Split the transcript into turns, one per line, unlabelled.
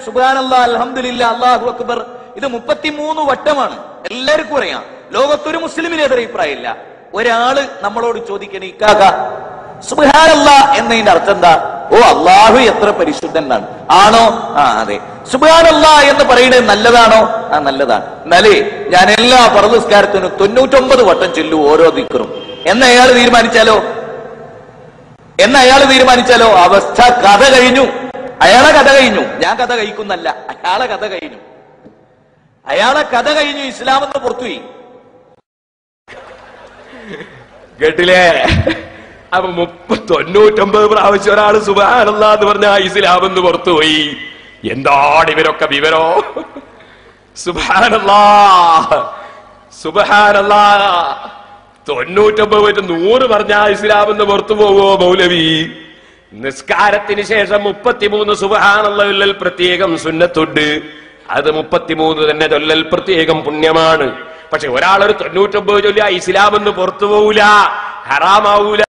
സുബ്ഹാനല്ലാഹ്, അൽഹംദുലില്ലാഹ്, അല്ലാഹു അക്ബർ ഇത് 33 വട്ടമാണ്. എല്ലാവർക്കും അറിയാം. ലോകത്തൊരു മുസ്ലിമിന് എതിരെ അഭിപ്രായമില്ല. ഒരാള് നമ്മളോട് ചോദിക്കണേ, ഇക്കാക സുബ്ഹാനല്ലാഹ് എന്നതിന്റെ അർത്ഥം എന്താ? ഓ, അള്ളാഹു എത്ര പരിശുദ്ധനാണ്. ആണോ? ആ, അതെ. സുബ്ഹാനല്ലാഹ് എന്ന് പറയുന്നത് നല്ലതാണോ? ആ, നല്ലതാണ്. എന്നാലേ ഞാൻ എല്ലാ ഫർദ് നിസ്കാരത്തിനും 99 വട്ടം ചൊല്ലു ഓരോ ദിക്റും എന്ന് അയാൾ തീരുമാനിച്ചാലോ അവസ്ഥ കഥ കഴിഞ്ഞു. അയാളെ കഥ കഴിഞ്ഞു. ഞാൻ കഥ കഴിക്കുന്നല്ല, അയാളെ കഥ കഴിഞ്ഞു. ഇസ്ലാം എന്ന് പുറത്തുപോയി.
കേട്ടില്ലേ? അപ്പൊ 99 പ്രാവശ്യം ഒരാള് സുബ്ഹാനല്ലാഹ് എന്ന് പറഞ്ഞ ഇസ്ലാം എന്ന് പുറത്തുപോയി. എന്താണ് ഇവരൊക്കെ വിവരോ? സുബ്ഹാനല്ലാഹ് 99 100 പറഞ്ഞ ഇസ്ലാം എന്ന് പുറത്തു പോവോ മൗലവി? നിസ്കാരത്തിന് ശേഷം 33 സുബ്ഹാനല്ലാഹ് പ്രത്യേകം സുന്നത്തുണ്ട്. അത് 33 തന്നെ ചൊല്ലൽ പ്രത്യേകം പുണ്യമാണ്. പക്ഷെ ഒരാളൊരു 99 ചൊല്ലിയ ഇസ്ലാം എന്ന് പുറത്തു പോവൂല, ഹറാമാവൂല.